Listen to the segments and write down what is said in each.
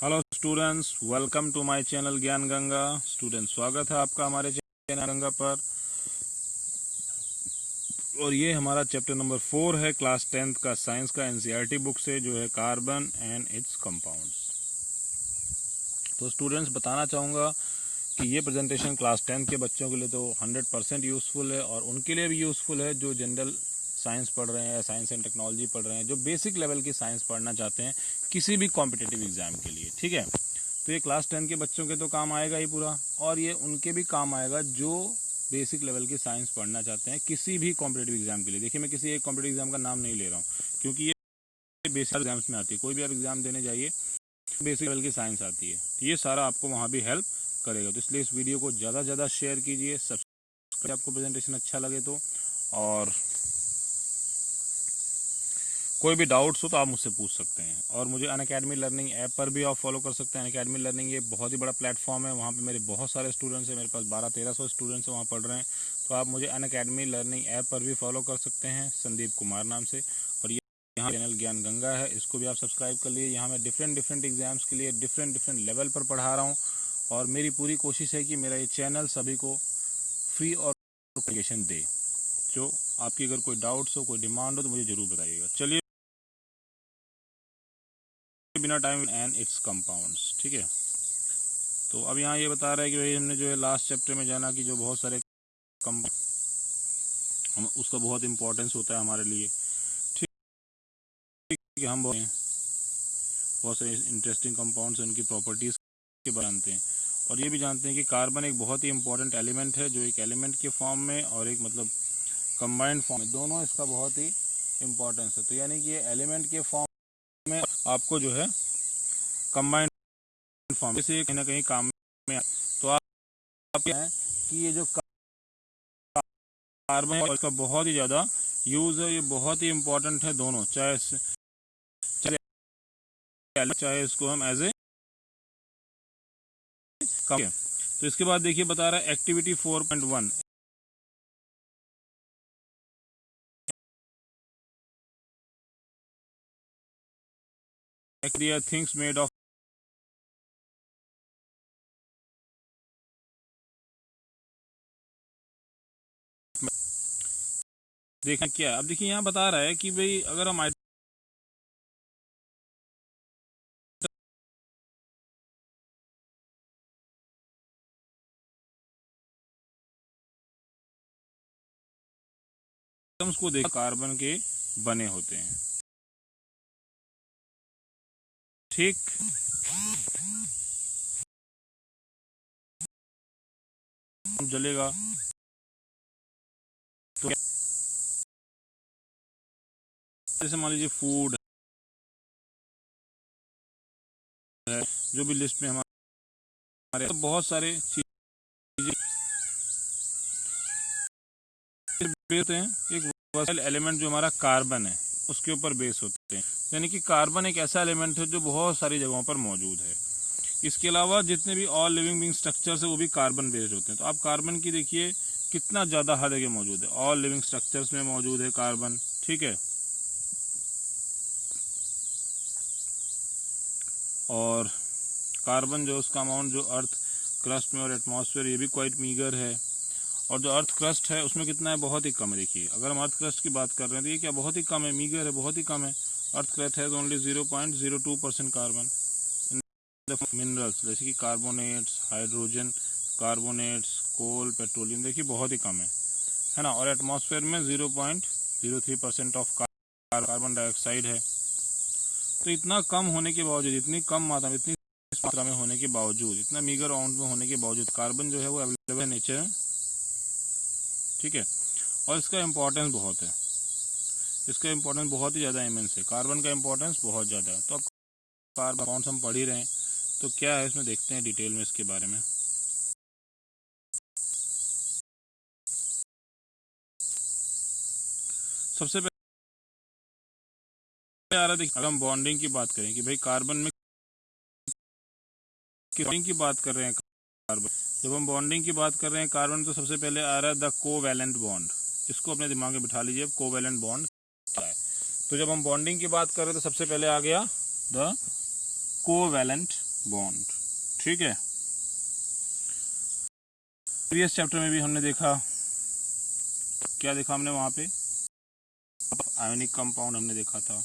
Hello students, welcome to my channel Gyan Ganga. Students, स्वागत है आपका हमारे चैनल गंगा पर। और ये हमारा चैप्टर नंबर 4 है क्लास 10th का साइंस का एनसीईआरटी बुक से, जो है कार्बन एंड इट्स कंपाउंड्स। तो स्टूडेंट्स, बताना चाहूँगा कि ये प्रेजेंटेशन क्लास 10th के बच्चों के लिए तो 100% यूज़फुल है, और उनके लिए भी यूज़फुल है जो जनरल साइंस पढ़ रहे हैं या साइंस एंड टेक्नोलॉजी पढ़ रहे हैं, जो बेसिक लेवल की साइंस पढ़ना चाहते हैं किसी भी कॉम्पिटिटिव एग्जाम के लिए। ठीक है, तो ये क्लास 10 के बच्चों के तो काम आएगा ही पूरा, और ये उनके भी काम आएगा जो बेसिक लेवल की साइंस पढ़ना चाहते हैं किसी भी कॉम्पिटिटिव एग्जाम के लिए। देखिए, मैं किसी एक कॉम्पिटिटिव एग्जाम का नाम नहीं ले रहा हूँ, क्योंकि ये बेसिक एग्जाम्स में आती है। कोई भी आप एग्जाम देने जाइए, बेसिक लेवल की साइंस आती है, तो ये सारा आपको वहाँ भी हेल्प करेगा। तो इसलिए इस वीडियो को ज़्यादा से ज़्यादा शेयर कीजिए, सब्सक्राइब, आपको प्रेजेंटेशन अच्छा लगे तो। और कोई भी डाउट्स हो तो आप मुझसे पूछ सकते हैं, और मुझे अनअकैडमी लर्निंग ऐप पर भी आप फॉलो कर सकते हैं। अनअकैडमी लर्निंग ये बहुत ही बड़ा प्लेटफॉर्म है, वहाँ पे मेरे बहुत सारे स्टूडेंट्स हैं, मेरे पास 1200-1300 स्टूडेंट्स हैं वहाँ पढ़ रहे हैं। तो आप मुझे अनअकैडमी लर्निंग ऐप पर भी फॉलो कर सकते हैं, संदीप कुमार नाम से। और ये यहाँ चैनल ज्ञान गंगा है, इसको भी आप सब्सक्राइब कर लीजिए। यहाँ मैं डिफरेंट एग्जाम्स के लिए डिफरेंट लेवल पर पढ़ा रहा हूँ, और मेरी पूरी कोशिश है कि मेरा ये चैनल सभी को फ्री और एजुकेशन दे। जो आपकी अगर कोई डाउट्स हो, कोई डिमांड हो, तो मुझे ज़रूर बताइएगा। चलिए, बिना टाइम एंड इट्स कंपाउंड्स। ठीक है, तो अब यहाँ ये बता रहा है कि भाई हमने जो है लास्ट चैप्टर में जाना कि जो बहुत सारे कंपाउंड, हम उसका बहुत इंपॉर्टेंस होता है हमारे लिए। ठीक है, हम बहुत सारे इंटरेस्टिंग कंपाउंड्स उनकी प्रॉपर्टीज के बारे में जानते हैं, और ये भी जानते हैं कि कार्बन एक बहुत ही इंपॉर्टेंट एलिमेंट है, जो एक एलिमेंट के फॉर्म में और एक मतलब कंबाइंड फॉर्म में, दोनों इसका बहुत ही इंपॉर्टेंस है। तो यानी कि ये एलिमेंट के फॉर्म में आपको जो है कंबाइंड फॉर्म से कहीं ना कहीं काम में। तो आप क्या है कि ये जो कार्बन है इसका बहुत ही ज़्यादा यूज़ है, ये बहुत ही इंपॉर्टेंट है दोनों, चाहे इसको हम एज ए कम। तो इसके बाद देखिए बता रहा है एक्टिविटी 4.1, थिंग्स मेड ऑफ। देखिए क्या, अब देखिए यहाँ बता रहा है कि भाई अगर हम आइटम्स को देख कार्बन के बने होते हैं। ठीक, जलेगा तो जैसे मान लीजिए फूड है, जो भी लिस्ट में हमारे तो बहुत सारे चीजें होते हैं। एक वर्सल एलिमेंट जो हमारा कार्बन है उसके ऊपर बेस होते हैं, यानी कि कार्बन एक ऐसा एलिमेंट है जो बहुत सारी जगहों पर मौजूद है। इसके अलावा जितने भी ऑल लिविंग बीइंग स्ट्रक्चर्स है वो भी कार्बन बेस्ड होते हैं। तो आप कार्बन की देखिए कितना ज़्यादा हर जगह मौजूद है, ऑल लिविंग स्ट्रक्चर्स में मौजूद है कार्बन। ठीक है, और कार्बन जो उसका अमाउंट जो अर्थ क्रस्ट में और एटमॉस्फेयर, ये भी क्वाइट मीगर है। और जो अर्थ क्रस्ट है उसमें कितना है, बहुत ही कम है। देखिए अगर हम अर्थ क्रस्ट की बात कर रहे हैं तो ये क्या बहुत ही कम है, मीगर है, बहुत ही कम है। अर्थ क्रस्ट है ओनली 0.02% कार्बन। मिनरल्स जैसे कि कार्बोनेट्स, हाइड्रोजन कार्बोनेट्स, कोल, पेट्रोलियम, देखिए बहुत ही कम है ना। और एटमॉस्फेयर में 0.03% ऑफ कार्बन डाइऑक्साइड है। तो इतना कम होने के बावजूद, इतनी कम मात्रा में, इतनी मात्रा में होने के बावजूद, इतना मीगर अमाउंट में होने के बावजूद कार्बन जो है वो अवेलेबल है नेचर में। ठीक है, और इसका इम्पोर्टेंस बहुत है, इसका इम्पोर्टेंस बहुत ही ज़्यादा इमेंस है, कार्बन का इम्पोर्टेंस बहुत ज़्यादा है। तो अब कार्बन कंपाउंड्स हम पढ़ ही रहे हैं, तो क्या है इसमें देखते हैं डिटेल में इसके बारे में। सबसे पहले आ रहा है, अगर हम बॉन्डिंग की बात करें कि भाई कार्बन में बॉन्डिंग की बात कर रहे हैं, कार्बन जब हम बॉन्डिंग की बात कर रहे हैं कार्बन, तो सबसे पहले आ रहा है द कोवैलेंट बॉन्ड। इसको अपने दिमाग में बिठा लीजिए, कोवैलेंट बॉन्ड क्या है। तो जब हम बॉन्डिंग की बात कर रहे हैं तो सबसे पहले आ गया द कोवैलेंट बॉन्ड। ठीक है, प्रीवियस चैप्टर में भी हमने देखा, क्या देखा हमने वहाँ पे, आयोनिक कंपाउंड हमने देखा था।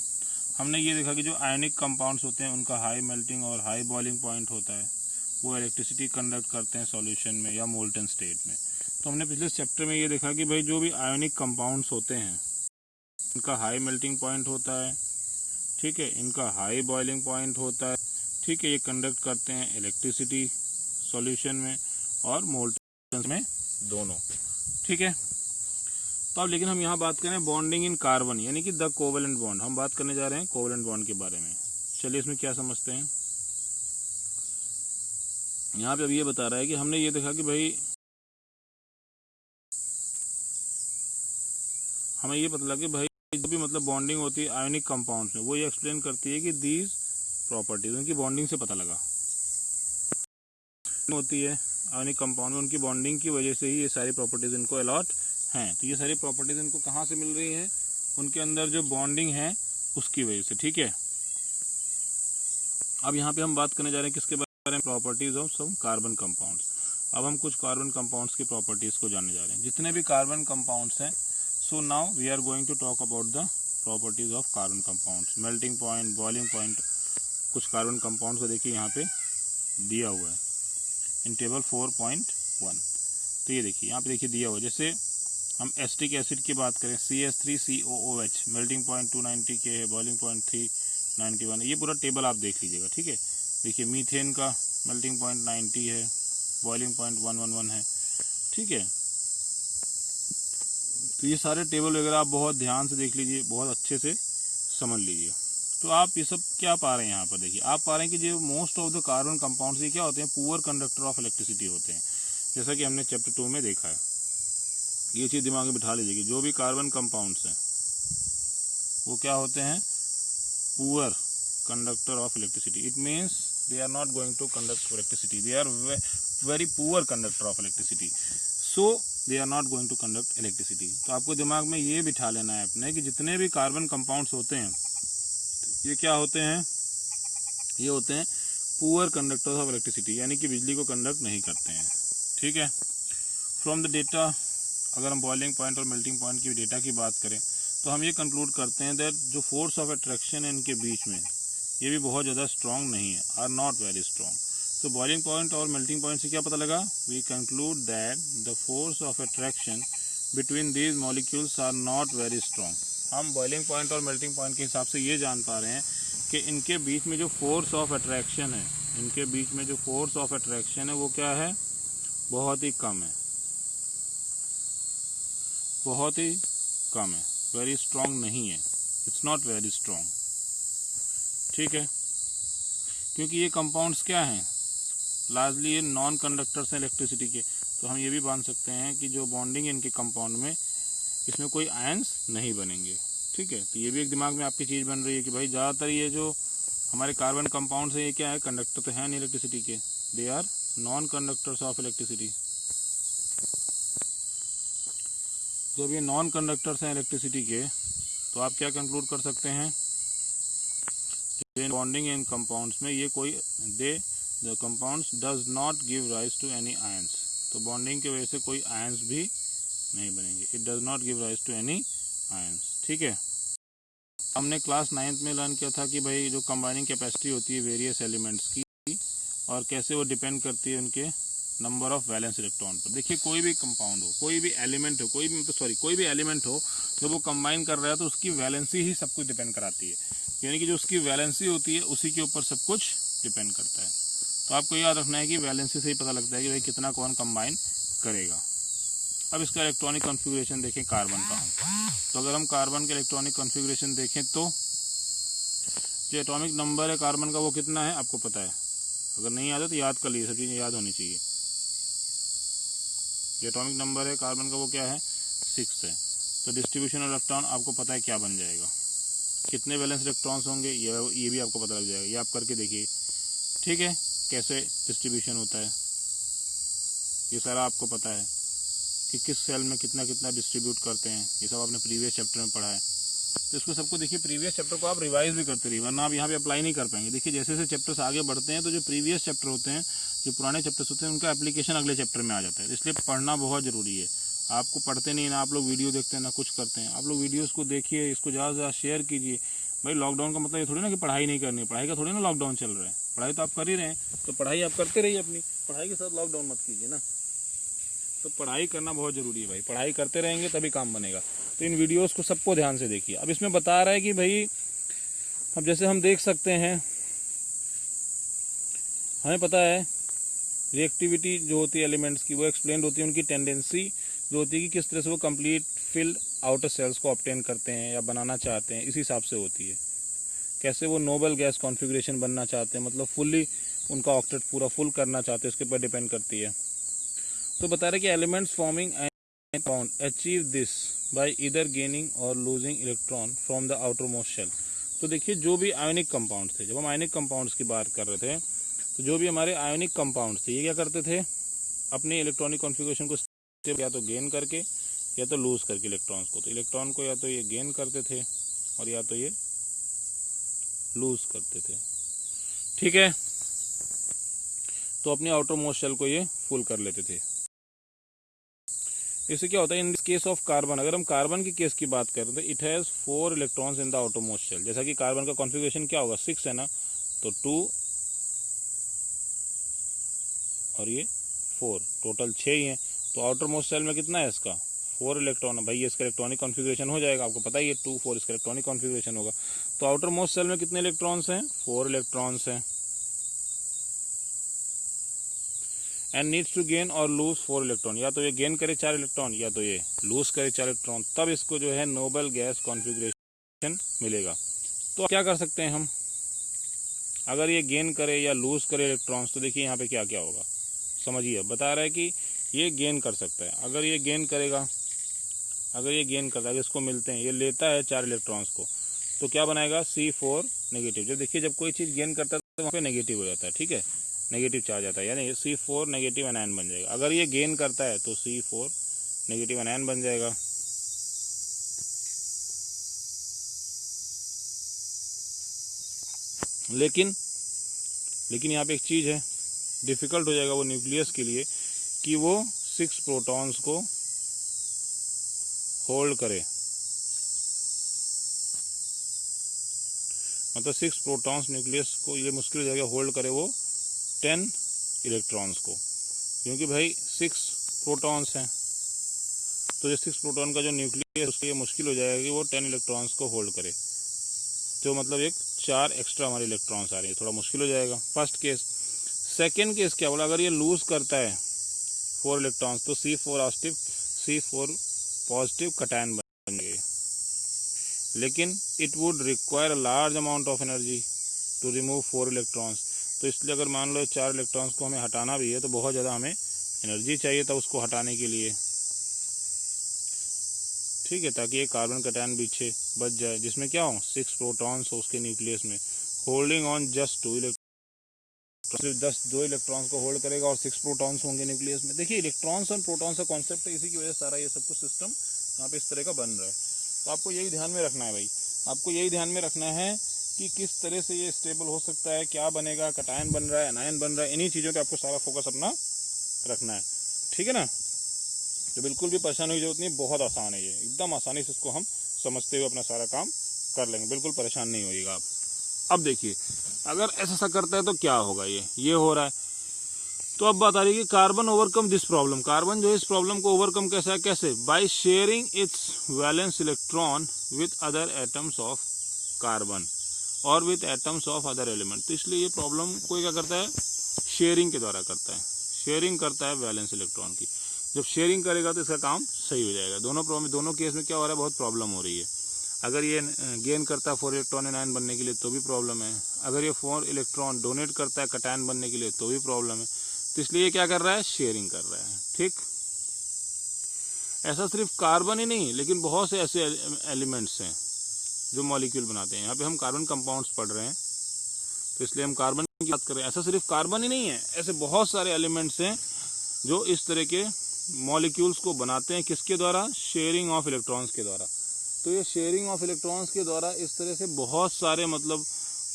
हमने ये देखा कि जो आयोनिक कंपाउंड्स होते हैं उनका हाई मेल्टिंग और हाई बॉइलिंग पॉइंट होता है, वो इलेक्ट्रिसिटी कंडक्ट करते हैं सॉल्यूशन में या मोल्टन स्टेट में। तो हमने पिछले चैप्टर में ये देखा कि भाई जो भी आयोनिक कंपाउंड्स होते हैं इनका हाई मेल्टिंग पॉइंट होता है, ठीक है, इनका हाई बॉइलिंग पॉइंट होता है, ठीक है, ये कंडक्ट करते हैं इलेक्ट्रिसिटी सॉल्यूशन में और मोल्टन में, दोनों। ठीक है, तो अब लेकिन हम यहाँ बात करें बॉन्डिंग इन कार्बन, यानी कि द कोवेलेंट बॉन्ड। हम बात करने जा रहे हैं कोवेलेंट बॉन्ड के बारे में। चलिए इसमें क्या समझते हैं। यहाँ पे अब ये बता रहा है कि हमने ये देखा कि भाई हमें ये पता लगा कि भाई जो भी मतलब बॉन्डिंग होती है आयोनिक कंपाउंड्स में, वो ये एक्सप्लेन करती है कि दीज प्रॉपर्टीज, उनकी बॉन्डिंग से पता लगा होती है आयोनिक कंपाउंड में, उनकी बॉन्डिंग की वजह से ही ये सारी प्रॉपर्टीज इनको अलॉट हैं। तो ये सारी प्रॉपर्टीज इनको कहाँ से मिल रही है, उनके अंदर जो बॉन्डिंग है उसकी वजह से। ठीक है, अब यहाँ पे हम बात करने जा रहे हैं किसके बारे में, properties of some carbon compounds. अब हम कुछ कार्बन कंपाउंड्स की प्रॉपर्टीज को जानने जा रहे हैं, जितने भी कार्बन कंपाउंड्स हैं। So now we are going to talk about the properties of carbon compounds, melting point, boiling point. कुछ कार्बन कंपाउंड्स को देखिए यहाँ पे दिया हुआ है इन टेबल 4.1। तो ये देखिए यहाँ पे देखिए दिया हुआ है, जैसे हम एसिटिक एसिड की बात करें CH3COOH, मेल्टिंग पॉइंट 290 के है, बॉइलिंग पॉइंट 391 है। ये पूरा टेबल आप देख लीजिएगा। ठीक है, देखिए मीथेन का मेल्टिंग पॉइंट 90 है, बॉइलिंग पॉइंट 111 है। ठीक है, तो ये सारे टेबल वगैरह आप बहुत ध्यान से देख लीजिए, बहुत अच्छे से समझ लीजिए। तो आप ये सब क्या पा रहे हैं यहाँ पर, देखिए आप पा रहे हैं कि जो most of the carbon compounds ये क्या होते हैं, पुअर कंडक्टर ऑफ इलेक्ट्रिसिटी होते हैं, जैसा कि हमने चैप्टर 2 में देखा है। ये चीज़ दिमाग में बिठा लीजिए कि जो भी कार्बन कंपाउंड्स हैं वो क्या होते हैं, poor conductor of electricity. It means they are not going to conduct electricity, they are very poor conductor of electricity, so they are not going to conduct electricity. तो आपको दिमाग में ये बिठा लेना है अपने कि जितने भी कार्बन कंपाउंड्स होते हैं ये क्या होते हैं, ये होते हैं पुअर कंडक्टर्स ऑफ इलेक्ट्रिसिटी, यानी कि बिजली को कंडक्ट नहीं करते हैं। ठीक है, फ्रॉम द डेटा, अगर हम बॉइलिंग पॉइंट और मेल्टिंग पॉइंट की डेटा की बात करें तो हम ये कंक्लूड करते हैं दैट जो फोर्स ऑफ अट्रैक्शन है इनके बीच में ये भी बहुत ज़्यादा स्ट्रॉन्ग नहीं है, आर नॉट वेरी स्ट्रॉन्ग। तो बॉइलिंग पॉइंट और मेल्टिंग पॉइंट से क्या पता लगा, we conclude that the force of attraction between these molecules are not very strong. हम बॉइलिंग पॉइंट और मेल्टिंग पॉइंट के हिसाब से ये जान पा रहे हैं कि इनके बीच में जो फोर्स ऑफ अट्रैक्शन है, इनके बीच में जो फोर्स ऑफ अट्रैक्शन है वो क्या है, बहुत ही कम है, बहुत ही कम है, वेरी स्ट्रॉन्ग नहीं है, इट्स नॉट वेरी स्ट्रॉन्ग। ठीक है, क्योंकि ये कंपाउंड्स क्या हैं, लार्जली ये नॉन कंडक्टर्स हैं इलेक्ट्रिसिटी के। तो हम ये भी मान सकते हैं कि जो बॉन्डिंग है इनके कंपाउंड में, इसमें कोई आयंस नहीं बनेंगे। ठीक है, तो ये भी एक दिमाग में आपकी चीज़ बन रही है कि भाई ज़्यादातर ये जो हमारे कार्बन कंपाउंड्स हैं ये क्या है, कंडक्टर तो है नहीं इलेक्ट्रिसिटी के, they are non conductors of electricity. जब ये नॉन कंडक्टर्स हैं इलेक्ट्रिसिटी के तो आप क्या कंक्लूड कर सकते हैं, बॉन्डिंग इन कंपाउंड्स में ये कोई the compounds does not give rise to any ions. तो बॉन्डिंग की वजह से कोई आयंस भी नहीं बनेंगे, it does not give rise to any ions. ठीक है, हमने क्लास 9th में लर्न किया था कि भाई जो कंबाइनिंग कैपेसिटी होती है वेरियस एलिमेंट्स की और कैसे वो डिपेंड करती है उनके नंबर ऑफ वैलेंस इलेक्ट्रॉन पर। देखिए कोई भी कंपाउंड हो, कोई भी एलिमेंट हो, कोई भी एलिमेंट हो जब वो कंबाइन कर रहा है तो उसकी वैलेंसी ही सब कुछ डिपेंड कराती है, यानी कि जो उसकी वैलेंसी होती है उसी के ऊपर सब कुछ डिपेंड करता है। तो आपको याद रखना है कि वैलेंसी से ही पता लगता है कि भाई कितना कौन कंबाइन करेगा। अब इसका इलेक्ट्रॉनिक कॉन्फ़िगरेशन देखें कार्बन का। तो अगर हम कार्बन के इलेक्ट्रॉनिक कॉन्फ़िगरेशन देखें तो जो एटॉमिक नंबर है कार्बन का वो कितना है आपको पता है, अगर नहीं याद है तो याद कर लीजिए, सब चीज़ें याद होनी चाहिए। जो एटॉमिक नंबर है कार्बन का वो क्या है, 6 है। तो डिस्ट्रीब्यूशन ऑफ इलेक्ट्रॉन आपको पता है क्या बन जाएगा, कितने वैलेंस इलेक्ट्रॉन्स होंगे ये भी आपको पता लग जाएगा, ये आप करके देखिए। ठीक है, कैसे डिस्ट्रीब्यूशन होता है ये सारा आपको पता है कि किस सेल में कितना कितना डिस्ट्रीब्यूट करते हैं, ये सब आपने प्रीवियस चैप्टर में पढ़ा है। तो इसको सबको देखिए प्रीवियस चैप्टर को आप रिवाइज भी करते रहिए, वरना आप यहाँ पे अप्लाई नहीं कर पाएंगे। देखिए जैसे जैसे चैप्टर्स आगे बढ़ते हैं तो जो प्रीवियस चैप्टर होते हैं, जो पुराने चैप्टर्स होते हैं, उनका एप्लीकेशन अगले चैप्टर में आ जाता है। इसलिए पढ़ना बहुत ज़रूरी है। आपको पढ़ते नहीं ना आप लोग वीडियो देखते हैं ना कुछ करते हैं। आप लोग वीडियोज़ को देखिए, इसको ज़्यादा से ज़्यादा शेयर कीजिए। भाई लॉकडाउन का मतलब ये थोड़ी ना कि पढ़ाई नहीं करनी है, पढ़ाई का थोड़ी ना लॉकडाउन चल रहा है, पढ़ाई तो आप कर ही रहे हैं। तो पढ़ाई आप करते रहिए, अपनी पढ़ाई के साथ लॉकडाउन मत कीजिए ना। तो पढ़ाई करना बहुत ज़रूरी है भाई, पढ़ाई करते रहेंगे तभी काम बनेगा। तो इन वीडियोस को सबको ध्यान से देखिए। अब इसमें बता रहा है कि भाई अब जैसे हम देख सकते हैं, हमें पता है रिएक्टिविटी जो होती है एलिमेंट्स की वो एक्सप्लेन होती है, उनकी टेंडेंसी जो होती है कि किस तरह से वो कंप्लीट फिल्ड आउटर सेल्स को ऑब्टेन करते हैं या बनाना चाहते हैं, इसी हिसाब से होती है। कैसे वो नोबल गैस कॉन्फ़िगरेशन बनना चाहते हैं, मतलब फुल्ली उनका ऑक्टेट पूरा फुल करना चाहते हैं, उसके ऊपर डिपेंड करती है। तो बता रहे कि elements forming compound achieve this by either gaining or losing electron from the outermost shell। तो देखिए जो भी आयोनिक कंपाउंड थे, जब हम आयोनिक कंपाउंड्स की बात कर रहे थे, तो जो भी हमारे आयोनिक कंपाउंड्स थे ये क्या करते थे, अपने इलेक्ट्रॉनिक कॉन्फ़िगरेशन को या तो गेन करके या तो लूज करके इलेक्ट्रॉन्स को, तो इलेक्ट्रॉन को या तो ये गेन करते थे और या तो ये लूज करते थे। ठीक है, तो अपनी आउटर मोस्ट शेल को ये फुल कर लेते थे। इससे क्या होता है, in this case of carbon, अगर हम कार्बन की केस की बात करें तो it has 4 electrons in the outer most shell. जैसा कि कार्बन का कॉन्फ़िगरेशन क्या होगा, 6 है ना, तो 2 और ये 4, टोटल 6 ही है। तो आउटर मोस्ट शेल में कितना है इसका, 4 इलेक्ट्रॉन है। भाई ये इसका इलेक्ट्रॉनिक कॉन्फ़िगरेशन हो जाएगा, आपको पता ही है 2 4 इसका इलेक्ट्रॉनिक कॉन्फ़िगरेशन होगा। तो आउटर मोस्ट शेल में कितने इलेक्ट्रॉन्स हैं, 4 इलेक्ट्रॉन्स हैं। एंड नीड्स टू गेन और लूज 4 इलेक्ट्रॉन, या तो ये गेन करे 4 इलेक्ट्रॉन या तो ये लूज करे 4 इलेक्ट्रॉन, तब इसको जो है नोबल गैस कॉन्फ़िगरेशन मिलेगा। तो क्या कर सकते हैं हम, अगर ये गेन करे या लूज करे इलेक्ट्रॉन्स, तो देखिए यहाँ पे क्या क्या होगा, समझिए। बता रहा है कि ये गेन कर सकता है, अगर ये गेन करेगा, अगर ये गेन करता है, अगर इसको मिलते हैं, ये लेता है 4 इलेक्ट्रॉन्स को, तो क्या बनाएगा, C4 नेगेटिव। जब देखिए जब कोई चीज़ गेन करता है तो वहाँ पे नेगेटिव हो जाता है, ठीक है, नेगेटिव चार्ज आता है, यानी C4 नेगेटिव एनायन बन जाएगा। अगर ये गेन करता है तो C4 नेगेटिव एनायन बन जाएगा। लेकिन यहाँ पे एक चीज़ है, डिफ़िकल्ट हो जाएगा वो न्यूक्लियस के लिए कि वो 6 प्रोटॉन्स को होल्ड करे, मतलब 6 प्रोटॉन्स न्यूक्लियस को ये मुश्किल हो जाएगा होल्ड करे वो 10 इलेक्ट्रॉन्स को, क्योंकि भाई 6 प्रोटॉन्स हैं। तो ये 6 प्रोटॉन का जो न्यूक्लियस है उसको ये मुश्किल हो जाएगा कि वो 10 इलेक्ट्रॉन्स को होल्ड करे, तो मतलब एक 4 एक्स्ट्रा हमारे इलेक्ट्रॉन्स आ रही है, थोड़ा मुश्किल हो जाएगा। First case. सेकेंड केस क्या बोला, अगर ये लूज करता है 4 इलेक्ट्रॉन्स तो C4 पॉजिटिव कटायन बन गए, लेकिन it would require a large amount of energy to remove 4 electrons. तो इसलिए अगर मान लो 4 इलेक्ट्रॉन्स को हमें हटाना भी है तो बहुत ज़्यादा हमें एनर्जी चाहिए था उसको हटाने के लिए, ठीक है, ताकि ये कार्बन कटायन पीछे बच जाए, जिसमें क्या हो 6 प्रोटॉन्स हो उसके न्यूक्लियस में, होल्डिंग ऑन जस्ट 2 इलेक्ट्रॉन, सिर्फ 2 इलेक्ट्रॉन्स को होल्ड करेगा और 6 प्रोटॉन्स होंगे न्यूक्लियस में। देखिए इलेक्ट्रॉन्स और प्रोटॉन्स का कॉन्सेप्ट है, इसी की वजह से सारा ये सब कुछ सिस्टम यहाँ पे इस तरह का बन रहा है। तो आपको यही ध्यान में रखना है भाई, आपको यही ध्यान में रखना है कि किस तरह से ये स्टेबल हो सकता है, क्या बनेगा, कटायन बन रहा है, एनायन बन रहा है, इन्हीं चीज़ों पे आपको सारा फोकस अपना रखना है, ठीक है ना। तो बिल्कुल भी परेशान की जरूरत नहीं, बहुत आसान है ये, एकदम आसानी से इसको हम समझते हुए अपना सारा काम कर लेंगे, बिल्कुल परेशान नहीं होइएगा आप। अब देखिए अगर ऐसा करता है तो क्या होगा, ये हो रहा है। तो अब बात आ रही है कि carbon overcome this problem, carbon जो है इस प्रॉब्लम को ओवरकम कैसा है, कैसे, by sharing its valence electron with other atoms of carbon और with atoms of other element. तो इसलिए ये प्रॉब्लम कोई क्या करता है, शेयरिंग के द्वारा करता है, शेयरिंग करता है वैलेंस इलेक्ट्रॉन की। जब शेयरिंग करेगा तो इसका काम सही हो जाएगा। दोनों केस में क्या हो रहा है, बहुत प्रॉब्लम हो रही है। अगर ये गेन करता है 4 इलेक्ट्रॉन एनायन बनने के लिए तो भी प्रॉब्लम है, अगर ये 4 इलेक्ट्रॉन डोनेट करता है कटायन बनने के लिए तो भी प्रॉब्लम है। तो इसलिए ये क्या कर रहा है, शेयरिंग कर रहा है, ठीक। ऐसा सिर्फ कार्बन ही नहीं, लेकिन बहुत से ऐसे एलिमेंट्स हैं जो मॉलिक्यूल बनाते हैं। यहाँ पे हम कार्बन कंपाउंड्स पढ़ रहे हैं तो इसलिए हम कार्बन की बात कर रहे हैं। ऐसा सिर्फ कार्बन ही नहीं है, ऐसे बहुत सारे एलिमेंट्स हैं जो इस तरह के मॉलिक्यूल्स को बनाते हैं, किसके द्वारा, शेयरिंग ऑफ इलेक्ट्रॉन्स के द्वारा। तो ये शेयरिंग ऑफ इलेक्ट्रॉन्स के द्वारा इस तरह से बहुत सारे मतलब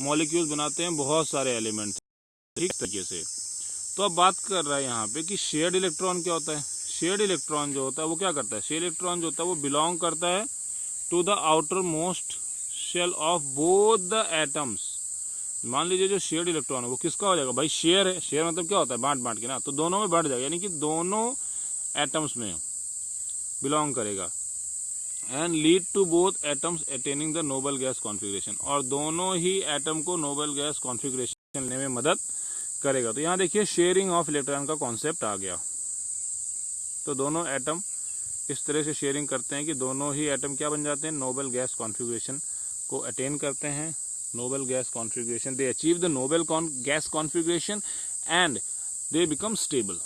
मॉलिक्यूल्स बनाते हैं, बहुत सारे एलिमेंट्स ठीक तरीके से। तो अब बात कर रहा है यहाँ पे कि शेयर्ड इलेक्ट्रॉन क्या होता है। शेयर्ड इलेक्ट्रॉन जो होता है वो क्या करता है, शेयर्ड इलेक्ट्रॉन जो होता है वो बिलोंग करता है to the outer most shell of both the atoms. मान लीजिए जो शेयर्ड इलेक्ट्रॉन है वो किसका हो जाएगा भाई, शेयर है। शेयर मतलब क्या होता है, बांट बांट के ना, तो दोनों में बढ़ जाएगा, यानी कि दोनों एटम्स में बिलोंग करेगा। And lead to both atoms attaining the noble gas configuration, और दोनों ही एटम को नोबल गैस कॉन्फिगरेशन लेने में मदद करेगा। तो यहाँ देखिए शेयरिंग ऑफ इलेक्ट्रॉन का कॉन्सेप्ट आ गया। तो दोनों एटम इस तरह से शेयरिंग करते हैं कि दोनों ही एटम क्या बन जाते हैं, नोबल गैस कॉन्फिगरेशन को अटेन करते हैं। Noble gas configuration, they achieve the noble gas configuration and they become stable.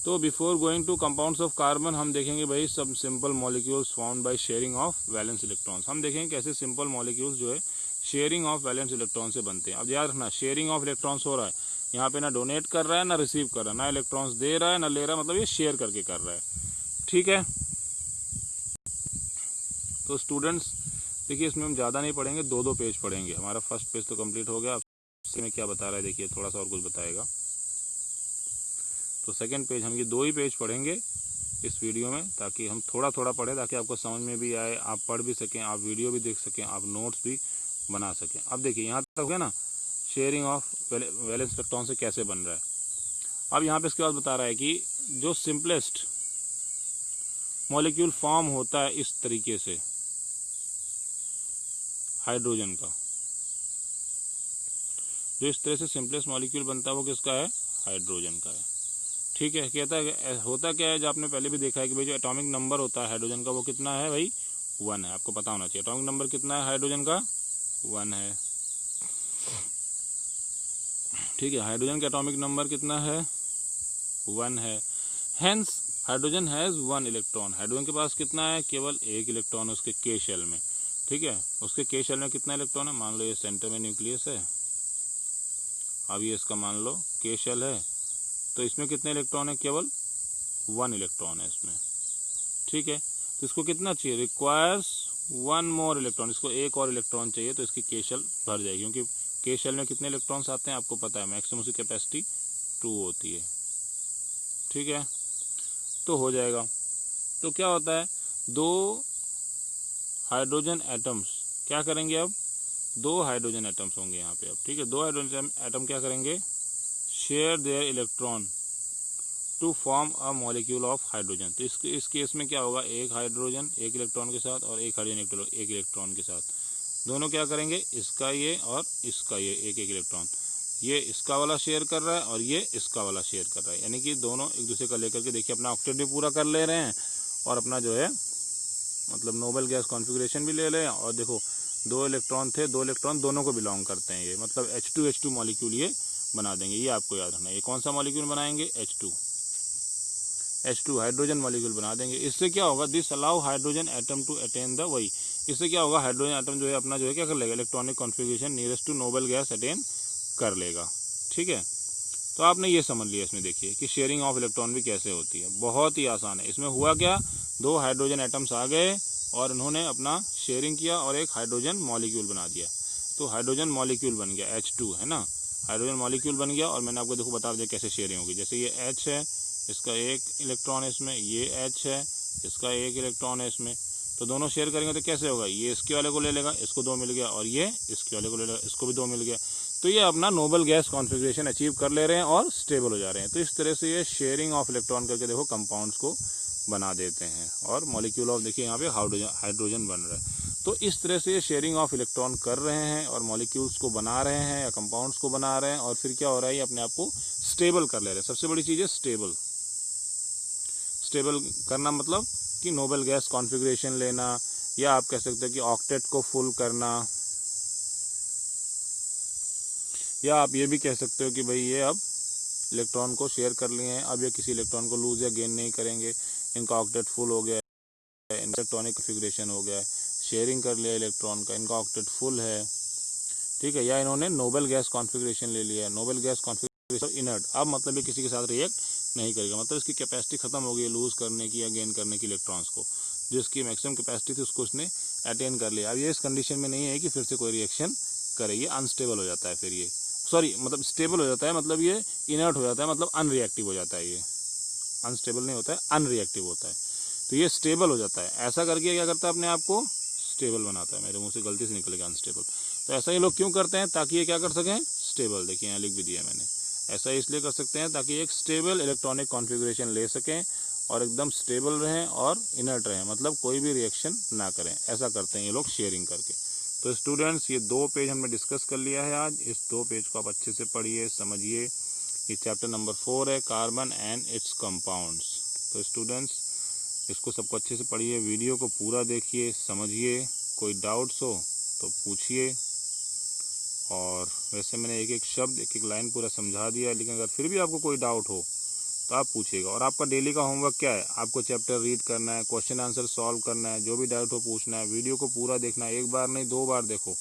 तो before going to compounds of carbon हम देखेंगे भाई सब simple molecules found by sharing of valence electrons. हम देखेंगे कैसे सिंपल मॉलिक्यूल्स जो है शेयरिंग ऑफ वैलेंस इलेक्ट्रॉन से बनते हैं। अब याद रखना, शेयरिंग ऑफ इलेक्ट्रॉन्स हो रहा है यहाँ पे, ना डोनेट कर रहा है ना रिसीव कर रहा है, ना इलेक्ट्रॉन्स दे रहा है ना ले रहा है, मतलब ये शेयर करके कर रहा है। ठीक है, तो स्टूडेंट्स देखिए इसमें हम ज़्यादा नहीं पढ़ेंगे, 2-2 पेज पढ़ेंगे। हमारा फर्स्ट पेज तो कंप्लीट हो गया। इसमें क्या बता रहा है देखिए, थोड़ा सा और कुछ बताएगा। तो सेकंड पेज हम ये 2 ही पेज पढ़ेंगे इस वीडियो में, ताकि हम थोड़ा थोड़ा पढ़ें, ताकि आपको समझ में भी आए, आप पढ़ भी सकें, आप वीडियो भी देख सकें, आप नोट्स भी बना सकें। अब देखिए यहाँ तक हो गया ना, शेयरिंग ऑफ वैलेंस इलेक्ट्रॉन से कैसे बन रहा है। अब यहाँ पे इसके बाद बता रहा है कि जो सिंपलेस्ट मॉलिक्यूल फॉर्म होता है इस तरीके से हाइड्रोजन का, जो इस तरह से सिंपलेस्ट मॉलिक्यूल बनता है वो किसका है, हाइड्रोजन का है। ठीक है, कहता है होता क्या है, जो आपने पहले भी देखा है कि भाई जो एटॉमिक नंबर होता है हाइड्रोजन का वो कितना है भाई, 1 है। आपको पता होना चाहिए एटॉमिक नंबर कितना है हाइड्रोजन का, 1 है। ठीक है, हाइड्रोजन का एटॉमिक नंबर कितना है, 1 है। Hence hydrogen has 1 electron. Hydrogen के पास कितना है, केवल 1 इलेक्ट्रॉन उसके के शेल में। ठीक है, उसके के शेल में कितना इलेक्ट्रॉन है, मान लो ये सेंटर में न्यूक्लियस है, अब ये इसका मान लो के शेल है, तो इसमें कितने इलेक्ट्रॉन है, केवल 1 इलेक्ट्रॉन है इसमें। ठीक है, तो इसको कितना चाहिए, रिक्वायर्स 1 मोर इलेक्ट्रॉन, इसको 1 और इलेक्ट्रॉन चाहिए, तो इसकी के शेल भर जाएगी। क्योंकि के शेल में कितने इलेक्ट्रॉन्स आते हैं आपको पता है, मैक्सिमम उसकी कैपेसिटी 2 होती है। ठीक है, तो हो जाएगा। तो क्या होता है, 2 हाइड्रोजन एटम्स क्या करेंगे, अब 2 हाइड्रोजन एटम्स होंगे यहाँ पे। अब ठीक है, 2 हाइड्रोजन एटम क्या करेंगे, share their electron to form a molecule of hydrogen. तो इस केस में क्या होगा, 1 हाइड्रोजन 1 इलेक्ट्रॉन के साथ और 1 हाइड्रोजन 1 इलेक्ट्रॉन के साथ, दोनों क्या करेंगे, इसका ये और इसका ये 1-1 इलेक्ट्रॉन, ये इसका वाला शेयर कर रहा है और ये इसका वाला शेयर कर रहा है, यानी कि दोनों एक दूसरे का लेकर के देखिए अपना ऑक्टेट भी पूरा कर ले रहे हैं और अपना जो है मतलब नोबल गैस कॉन्फिगरेशन भी ले रहे हैं। और देखो 2 इलेक्ट्रॉन थे, 2 इलेक्ट्रॉन दोनों को बिलोंग करते हैं, ये मतलब H2H2 मॉलिक्यूल ये बना देंगे। ये आपको याद रखना, ये कौन सा मॉलिक्यूल बनाएंगे, H2 हाइड्रोजन मॉलिक्यूल बना देंगे। इससे क्या होगा, this allow hydrogen atom to attain the वही, इससे क्या होगा, हाइड्रोजन एटम जो है अपना जो है क्या कर लेगा, electronic configuration nearest to noble gas attain कर लेगा। ठीक है, तो आपने ये समझ लिया इसमें देखिए कि शेयरिंग ऑफ इलेक्ट्रॉन भी कैसे होती है, बहुत ही आसान है। इसमें हुआ क्या, 2 हाइड्रोजन एटम्स आ गए और उन्होंने अपना शेयरिंग किया और एक हाइड्रोजन मॉलिक्यूल बना दिया। तो हाइड्रोजन मॉलिक्यूल बन गया, H2 है ना, हाइड्रोजन मॉलिक्यूल बन गया। और मैंने आपको देखो बता दिया कैसे शेयरिंग होगी, जैसे ये H है, इसका 1 इलेक्ट्रॉन है इसमें, ये H है, इसका 1 इलेक्ट्रॉन है इसमें, तो दोनों शेयर करेंगे तो कैसे होगा, ये इसके वाले को ले लेगा, इसको 2 मिल गया, और ये इसके वाले को ले लेगा, इसको भी 2 मिल गया। तो ये अपना नोबल गैस कॉन्फिगरेशन अचीव कर ले रहे हैं और स्टेबल हो जा रहे हैं। तो इस तरह से ये शेयरिंग ऑफ इलेक्ट्रॉन करके देखो कंपाउंड्स को बना देते हैं और मॉलिक्यूल ऑफ देखिए यहाँ पे हाइड्रोजन बन रहा है। तो इस तरह से ये शेयरिंग ऑफ इलेक्ट्रॉन कर रहे हैं और मॉलिक्यूल्स को बना रहे हैं या कंपाउंड्स को बना रहे हैं, और फिर क्या हो रहा है, ये अपने आप को स्टेबल कर ले रहे हैं। सबसे बड़ी चीज़ है स्टेबल करना, मतलब कि नोबल गैस कॉन्फिगरेशन लेना, या आप कह सकते हैं कि ऑक्टेट को फुल करना, या आप ये भी कह सकते हो कि भाई ये अब इलेक्ट्रॉन को शेयर कर लिए हैं, अब ये किसी इलेक्ट्रॉन को लूज या गेन नहीं करेंगे, इनका ऑक्टेट फुल हो गया है, इलेक्ट्रॉनिक कॉन्फिगरेशन हो गया है, शेयरिंग कर लिया इलेक्ट्रॉन का, इनका ऑक्टेट फुल है। ठीक है, या इन्होंने नोबल गैस कॉन्फिगरेशन ले लिया है, नोबल गैस कॉन्फिगरेशन इनर्ट, अब मतलब ये किसी के साथ रिएक्ट नहीं करेगा, मतलब इसकी कैपेसिटी खत्म हो गई है लूज करने की या गेन करने की इलेक्ट्रॉन्स को। जो इसकी मैक्सिमम कैपेसिटी थी उसको उसने अटेन कर लिया। अब ये इस कंडीशन में नहीं है कि फिर से कोई रिएक्शन करे, ये अनस्टेबल हो जाता है, फिर ये मतलब स्टेबल हो जाता है, मतलब ये इनर्ट हो जाता है, मतलब अनरिएक्टिव हो जाता है। ये अनस्टेबल नहीं होता है, अनरिएक्टिव होता है। तो ये स्टेबल हो जाता है। ऐसा करके क्या करता है, अपने आप को स्टेबल बनाता है। मेरे मुंह से गलती से निकल गया अनस्टेबल। तो ऐसा ये लोग क्यों करते हैं, ताकि ये क्या कर सकें, स्टेबल। देखिए यहाँ लिख भी दिया मैंने, ऐसा इसलिए कर सकते हैं ताकि एक स्टेबल इलेक्ट्रॉनिक कॉन्फ़िगरेशन ले सकें और एकदम स्टेबल रहें और इनर्ट रहें, मतलब कोई भी रिएक्शन ना करें। ऐसा करते हैं ये लोग शेयरिंग करके। तो स्टूडेंट्स, ये 2 पेज हमने डिस्कस कर लिया है आज। इस 2 पेज को आप अच्छे से पढ़िए, समझिए। ये चैप्टर नंबर 4 है, कार्बन एंड इट्स कंपाउंड्स। तो स्टूडेंट्स, इसको सबको अच्छे से पढ़िए, वीडियो को पूरा देखिए, समझिए। कोई डाउट्स हो तो पूछिए। और वैसे मैंने एक एक शब्द, एक एक लाइन पूरा समझा दिया है, लेकिन अगर फिर भी आपको कोई डाउट हो तो आप पूछिएगा। और आपका डेली का होमवर्क क्या है, आपको चैप्टर रीड करना है, क्वेश्चन आंसर सॉल्व करना है, जो भी डाउट हो पूछना है, वीडियो को पूरा देखना है, 1 बार नहीं 2 बार देखो,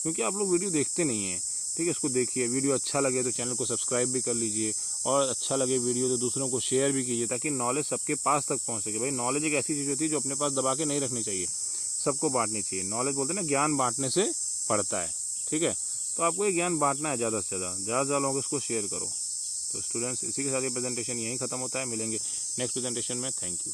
क्योंकि आप लोग वीडियो देखते नहीं हैं। ठीक है, इसको देखिए। वीडियो अच्छा लगे तो चैनल को सब्सक्राइब भी कर लीजिए, और अच्छा लगे वीडियो तो दूसरों को शेयर भी कीजिए, ताकि नॉलेज सबके पास तक पहुँच सके। भाई, नॉलेज एक ऐसी चीज़ होती है जो अपने पास दबा के नहीं रखनी चाहिए, सबको बांटनी चाहिए। नॉलेज बोलते हैं ना, ज्ञान बांटने से पड़ता है। ठीक है, तो आपको ये ज्ञान बांटना है, ज़्यादा से ज़्यादा लोगों को इसको शेयर करो। तो स्टूडेंट्स, इसी के साथ ये प्रेजेंटेशन यहीं ख़त्म होता है। मिलेंगे नेक्स्ट प्रेजेंटेशन में। Thank you.